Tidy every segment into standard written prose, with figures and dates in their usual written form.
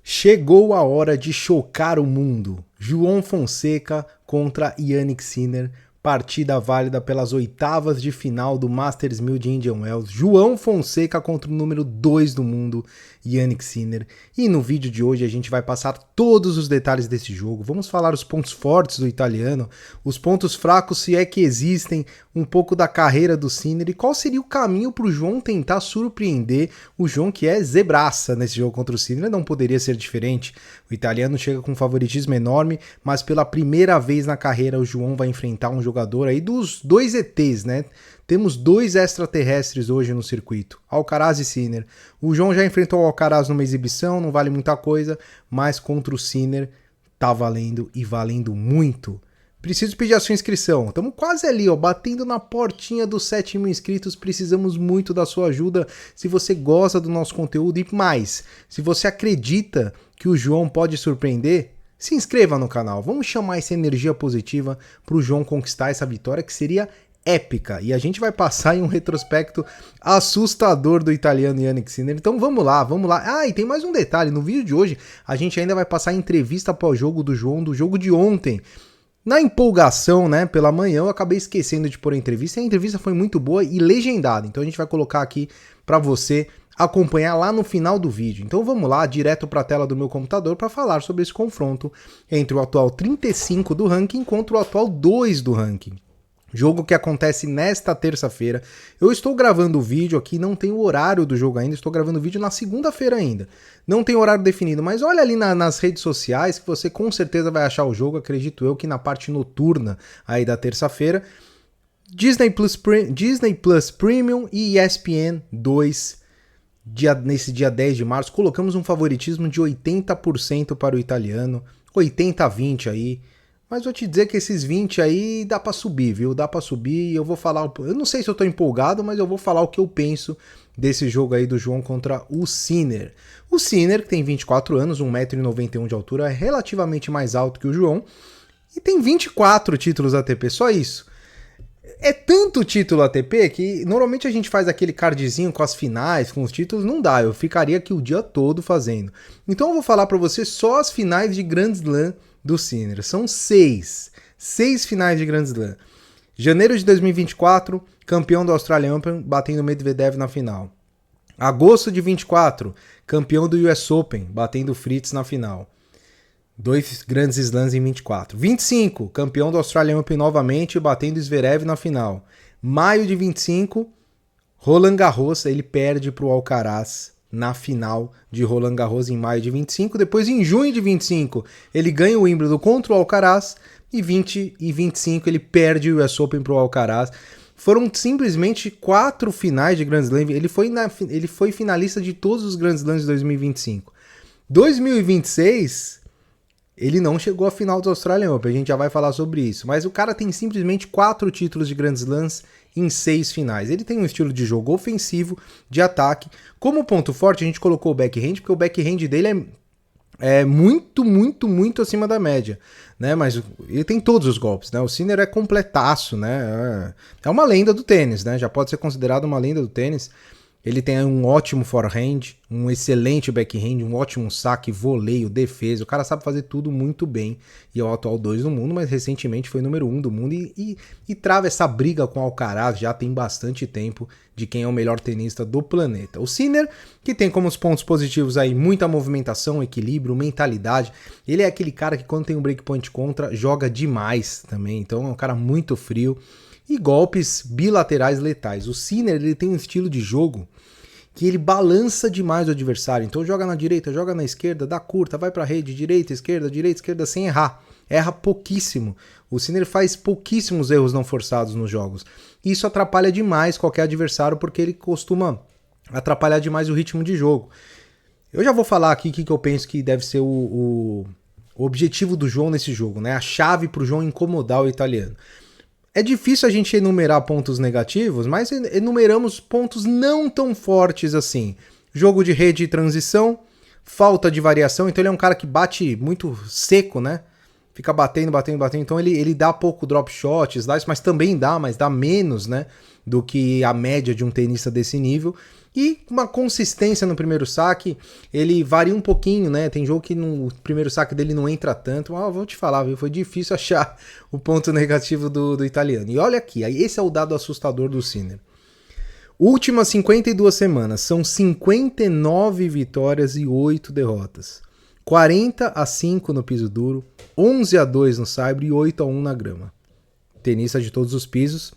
Chegou a hora de chocar o mundo. João Fonseca contra Jannik Sinner, partida válida pelas oitavas de final do Masters 1000 de Indian Wells. João Fonseca contra o número 2 do mundo, Jannik Sinner. E no vídeo de hoje a gente vai passar todos os detalhes desse jogo. Vamos falar os pontos fortes do italiano, os pontos fracos, se é que existem, um pouco da carreira do Sinner e qual seria o caminho para o João tentar surpreender o João, que é zebraça nesse jogo contra o Sinner. Não poderia ser diferente. O italiano chega com um favoritismo enorme, mas pela primeira vez na carreira o João vai enfrentar um jogador aí dos dois ETs, né? Temos dois extraterrestres hoje no circuito, Alcaraz e Sinner. O João já enfrentou o Alcaraz numa exibição, não vale muita coisa, mas contra o Sinner tá valendo e valendo muito. Preciso pedir a sua inscrição. Estamos quase ali, ó, batendo na portinha dos 7.000 inscritos. Precisamos muito da sua ajuda. Se você gosta do nosso conteúdo e mais, se você acredita que o João pode surpreender, se inscreva no canal. Vamos chamar essa energia positiva para o João conquistar essa vitória que seria épica. E a gente vai passar em um retrospecto assustador do italiano Jannik Sinner. Então vamos lá, vamos lá. Ah, e tem mais um detalhe. No vídeo de hoje, a gente ainda vai passar a entrevista pós-jogo do João, do jogo de ontem. Na empolgação, né, pela manhã, eu acabei esquecendo de pôr a entrevista, e a entrevista foi muito boa e legendada, então a gente vai colocar aqui para você acompanhar lá no final do vídeo. Então vamos lá, direto para a tela do meu computador para falar sobre esse confronto entre o atual 35 do ranking contra o atual 2 do ranking. Jogo que acontece nesta terça-feira. Eu estou gravando o vídeo aqui, não tem o horário do jogo ainda, estou gravando o vídeo na segunda-feira ainda. Não tem horário definido, mas olha ali nas redes sociais que você com certeza vai achar o jogo, acredito eu, que na parte noturna aí da terça-feira. Disney Plus Premium e ESPN 2, nesse dia 10 de março, colocamos um favoritismo de 80% para o italiano, 80-20 aí. Mas vou te dizer que esses 20 aí dá pra subir, viu? Dá pra subir e eu vou falar... Eu não sei se eu tô empolgado, mas eu vou falar o que eu penso desse jogo aí do João contra o Sinner. O Sinner, que tem 24 anos, 1,91 m de altura, é relativamente mais alto que o João e tem 24 títulos ATP, só isso. É tanto título ATP que normalmente a gente faz aquele cardzinho com as finais, com os títulos, não dá, eu ficaria aqui o dia todo fazendo. Então eu vou falar pra você só as finais de Grand Slam do Sinner. São 6 finais de Grand Slam. Janeiro de 2024, campeão do Australian Open, batendo Medvedev na final. Agosto de 24, campeão do US Open, batendo Fritz na final. 2 grandes slams em 24. 25, campeão do Australian Open novamente, batendo Zverev na final. Maio de 25, Roland Garros, ele perde para o Alcaraz na final de Roland Garros em maio de 25. Depois, em junho de 25, ele ganha o Wimbledon contra o Alcaraz. E 20 e 25, ele perde o US Open para o Alcaraz. Foram simplesmente 4 finais de Grand Slam. Ele foi finalista de todos os Grand Slams de 2025. 2026... ele não chegou à final do Australian Open, a gente já vai falar sobre isso. Mas o cara tem simplesmente 4 títulos de Grand Slams em 6 finais. Ele tem um estilo de jogo ofensivo, de ataque. Como ponto forte, a gente colocou o backhand, porque o backhand dele é muito acima da média, né? Mas ele tem todos os golpes, né? O Sinner é completaço, né? É uma lenda do tênis, né? Já pode ser considerado uma lenda do tênis. Ele tem um ótimo forehand, um excelente backhand, um ótimo saque, voleio, defesa. O cara sabe fazer tudo muito bem. E é o atual 2 do mundo, mas recentemente foi número 1 do mundo. E trava essa briga com o Alcaraz já tem bastante tempo de quem é o melhor tenista do planeta. O Sinner, que tem como os pontos positivos aí muita movimentação, equilíbrio, mentalidade. Ele é aquele cara que quando tem um breakpoint contra, joga demais também. Então é um cara muito frio. E golpes bilaterais letais. O Sinner, ele tem um estilo de jogo que ele balança demais o adversário. Então joga na direita, joga na esquerda, dá curta, vai pra rede, direita, esquerda, sem errar. Erra pouquíssimo. O Sinner faz pouquíssimos erros não forçados nos jogos. Isso atrapalha demais qualquer adversário, porque ele costuma atrapalhar demais o ritmo de jogo. Eu já vou falar aqui o que eu penso que deve ser o objetivo do João nesse jogo, né? A chave pro João incomodar o italiano. É difícil a gente enumerar pontos negativos, mas enumeramos pontos não tão fortes assim. Jogo de rede e transição, falta de variação, então ele é um cara que bate muito seco, né? fica batendo. Então ele dá pouco drop shot, slice, mas também dá, mas dá menos, né? Do que a média de um tenista desse nível. E uma consistência no primeiro saque, ele varia um pouquinho, né? Tem jogo que o primeiro saque dele não entra tanto. Mas vou te falar, viu? Foi difícil achar o ponto negativo do italiano. E olha aqui, esse é o dado assustador do Sinner. Últimas 52 semanas, são 59 vitórias e 8 derrotas. 40-5 no piso duro, 11-2 no saibro e 8-1 na grama. Tenista de todos os pisos.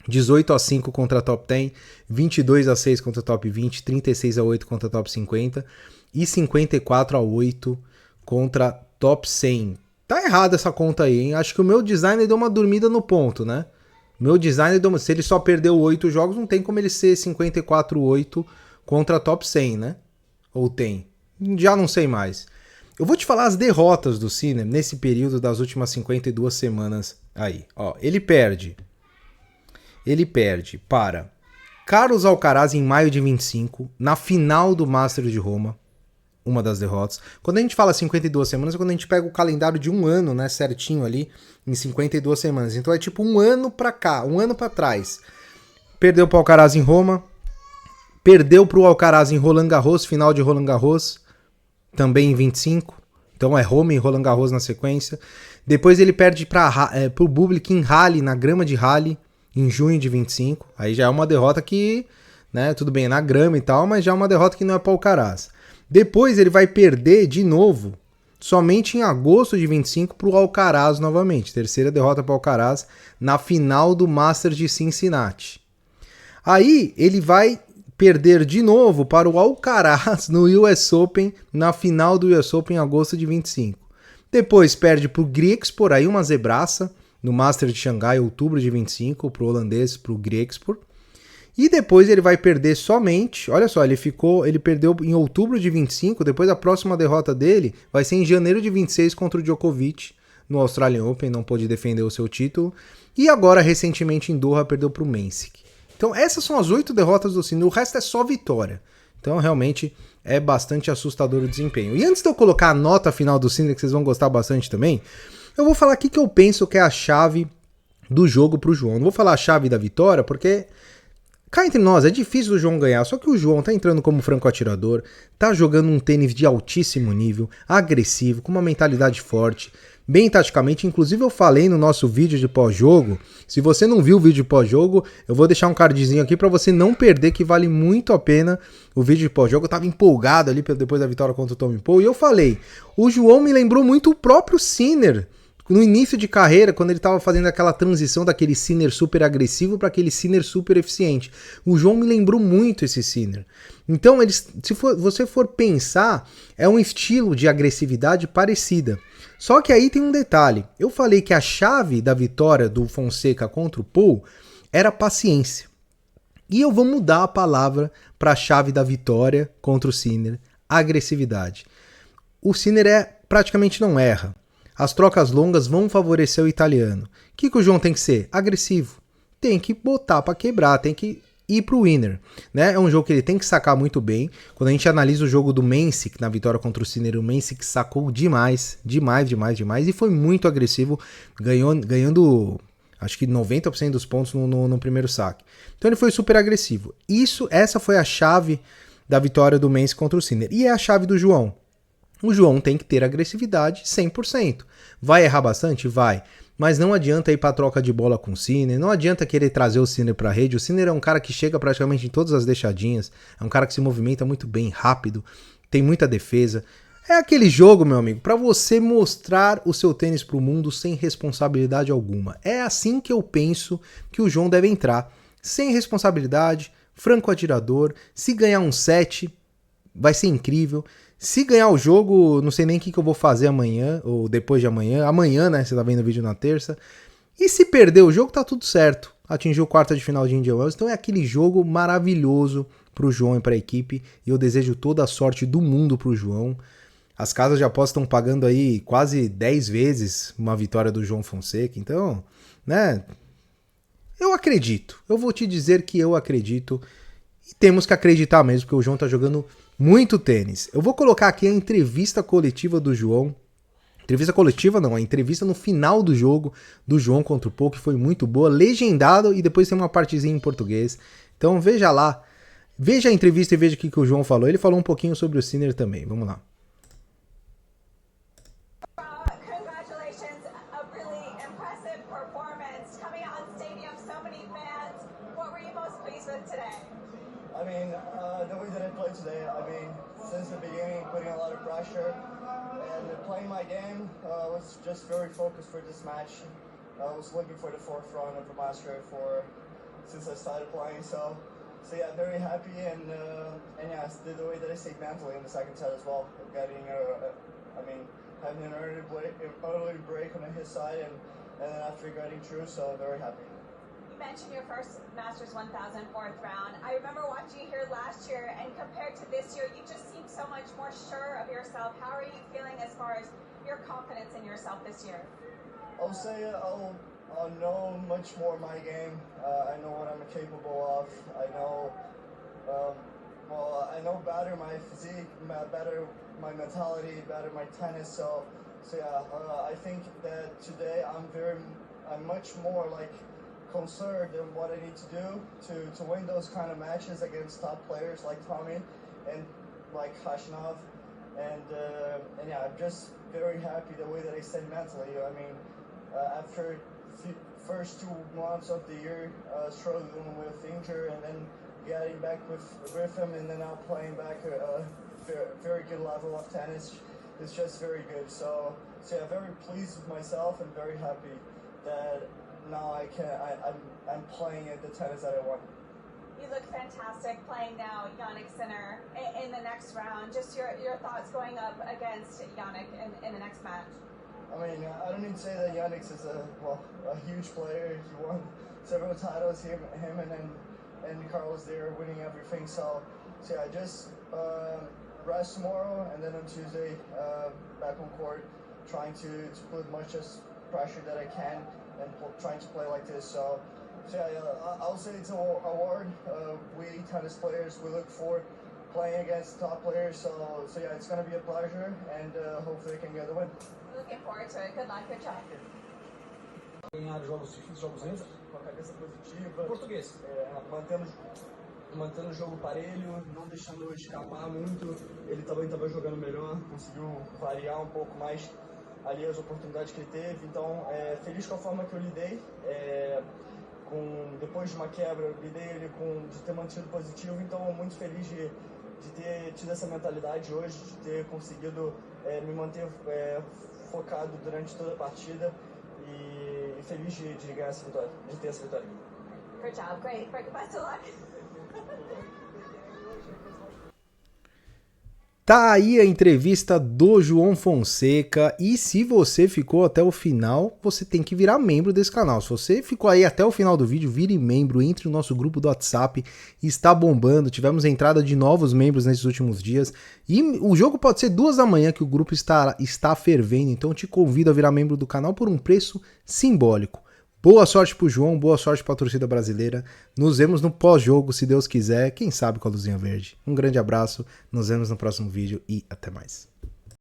18-5 contra a top 10, 22-6 contra a top 20, 36-8 contra a top 50 e 54-8 contra a top 100. Tá errada essa conta aí, hein? Acho que o meu designer deu uma dormida no ponto, né? Meu designer, se ele só perdeu 8 jogos, não tem como ele ser 54-8 contra a top 100, né? Ou tem? Já não sei mais. Eu vou te falar as derrotas do Sinner nesse período das últimas 52 semanas aí. Ó, ele perde para Carlos Alcaraz em maio de 25, na final do Masters de Roma, uma das derrotas. Quando a gente fala 52 semanas, é quando a gente pega o calendário de um ano, né, certinho ali, em 52 semanas. Então é tipo um ano pra cá, um ano pra trás. Perdeu pro Alcaraz em Roma, perdeu pro Alcaraz em Roland Garros, final de Roland Garros, também em 25. Então é Roma e Roland Garros na sequência. Depois ele perde pro Bublik em Halle, na grama de Halle, em junho de 25, aí já é uma derrota que, né, tudo bem, é na grama e tal, mas já é uma derrota que não é para o Alcaraz. Depois ele vai perder de novo, somente em agosto de 25 para o Alcaraz novamente, terceira derrota para o Alcaraz na final do Masters de Cincinnati. Aí ele vai perder de novo para o Alcaraz no US Open, na final do US Open em agosto de 25. Depois perde para o Griekspoor, aí uma zebraça, no Master de Xangai, outubro de 25, pro holandês, pro Griekspoor. E depois ele vai perder somente, olha só, ele perdeu em outubro de 25, depois a próxima derrota dele vai ser em janeiro de 26 contra o Djokovic, no Australian Open, não pôde defender o seu título. E agora, recentemente, em Doha, perdeu pro Mensik. Então essas são as 8 derrotas do Sinner, o resto é só vitória. Então realmente é bastante assustador o desempenho. E antes de eu colocar a nota final do Sinner, que vocês vão gostar bastante também, eu vou falar aqui que eu penso que é a chave do jogo pro João. Não vou falar a chave da vitória, porque cá entre nós é difícil o João ganhar. Só que o João tá entrando como franco atirador, tá jogando um tênis de altíssimo nível, agressivo, com uma mentalidade forte, bem taticamente. Inclusive eu falei no nosso vídeo de pós-jogo. Se você não viu o vídeo de pós-jogo, eu vou deixar um cardzinho aqui para você não perder, que vale muito a pena o vídeo de pós-jogo. Eu tava empolgado ali depois da vitória contra o Tommy Paul e eu falei, o João me lembrou muito o próprio Sinner no início de carreira, quando ele estava fazendo aquela transição daquele Sinner super agressivo para aquele Sinner super eficiente. O João me lembrou muito esse Sinner. Então, você for pensar, é um estilo de agressividade parecida. Só que aí tem um detalhe. Eu falei que a chave da vitória do Fonseca contra o Paul era paciência. E eu vou mudar a palavra para a chave da vitória contra o Sinner, agressividade. O Sinner praticamente não erra. As trocas longas vão favorecer o italiano. O que o João tem que ser? Agressivo. Tem que botar para quebrar, tem que ir pro winner. Né? É um jogo que ele tem que sacar muito bem. Quando a gente analisa o jogo do Mensik na vitória contra o Sinner, o Mensik sacou demais e foi muito agressivo, ganhando acho que 90% dos pontos no primeiro saque. Então ele foi super agressivo. Essa foi a chave da vitória do Mensik contra o Sinner. E é a chave do João. O João tem que ter agressividade 100%. Vai errar bastante? Vai. Mas não adianta ir para troca de bola com o Sinner, não adianta querer trazer o Sinner para a rede. O Sinner é um cara que chega praticamente em todas as deixadinhas, é um cara que se movimenta muito bem, rápido, tem muita defesa. É aquele jogo, meu amigo, para você mostrar o seu tênis para o mundo sem responsabilidade alguma. É assim que eu penso que o João deve entrar, sem responsabilidade, franco atirador. Se ganhar um set, vai ser incrível. Se ganhar o jogo, não sei nem o que eu vou fazer amanhã, ou depois de amanhã. Amanhã, né? Você tá vendo o vídeo na terça. E se perder o jogo, tá tudo certo. Atingiu quarta de final de Indian Wells. Então é aquele jogo maravilhoso pro João e pra equipe. E eu desejo toda a sorte do mundo pro João. As casas de aposta estão pagando aí quase 10 vezes uma vitória do João Fonseca. Então, né? Eu acredito. Eu vou te dizer que eu acredito. E temos que acreditar mesmo, porque o João tá jogando muito tênis. Eu vou colocar aqui a entrevista coletiva do João Entrevista coletiva não, a entrevista no final do jogo do João contra o Paul, que foi muito boa, legendado, e depois tem uma partezinha em português. Então veja lá, veja a entrevista e veja o que o João falou. Ele falou um pouquinho sobre o Sinner também, vamos lá. I mean, the way that I played today, I mean, since the beginning, putting a lot of pressure and playing my game, was just very focused for this match. I was looking for the fourth round of the Master since I started playing, so yeah, very happy and yeah, the way that I stayed mentally in the second set as well, getting, I mean, having an early break on his side and then after getting through, so very happy. You mentioned your first Masters 1000 fourth round. I remember watching you here last year, and compared to this year, you just seem so much more sure of yourself. How are you feeling as far as your confidence in yourself this year? I'll say I'll know much more my game. I know what I'm capable of. I know, I know better my physique, better my mentality, better my tennis. So yeah, I think that today I'm much more like concerned in what I need to do to win those kind of matches against top players like Tommy and like Khachanov, and yeah, I'm just very happy the way that I stayed mentally. I mean, after first 2 months of the year struggling with injury and then getting back with him and then now playing back a very good level of tennis, it's just very good. So yeah, very pleased with myself and very happy that now I'm playing at the tennis that I want. You look fantastic playing now Jannik Sinner in the next round. Just your thoughts going up against Jannik in the next match. I mean, I don't need to say that Jannik is a huge player. He won several titles, him and Carlos there winning everything. So yeah, just rest tomorrow and then on Tuesday back on court, trying to put much as pressure that I can and trying to play like this. So yeah, I'll say it's an award. We tennis players, we look for playing against top players. So yeah, it's going to be a pleasure and hopefully I can get the win. Looking forward to it. Good luck. Good job. Ganhar jogos difíceis, jogos lentos. Com a cabeça positiva. Português. Mantendo o jogo parelho, não deixando escapar muito. Ele também estava jogando melhor, conseguiu variar um pouco mais ali as oportunidades que ele teve. Então, feliz com a forma que eu lidei. Depois de uma quebra, eu lidei ele de ter mantido positivo. Então, muito feliz de ter tido essa mentalidade hoje, de ter conseguido me manter focado durante toda a partida e feliz de ganhar essa vitória, de ter essa vitória. Good job. Great. Best of luck. Tá aí a entrevista do João Fonseca, e se você ficou até o final, você tem que virar membro desse canal. Se você ficou aí até o final do vídeo, vire membro, entre no nosso grupo do WhatsApp, está bombando, tivemos entrada de novos membros nesses últimos dias, e o jogo pode ser 2 da manhã que o grupo está fervendo, então eu te convido a virar membro do canal por um preço simbólico. Boa sorte pro João, boa sorte pra torcida brasileira. Nos vemos no pós-jogo, se Deus quiser, quem sabe com a luzinha verde. Um grande abraço, nos vemos no próximo vídeo e até mais.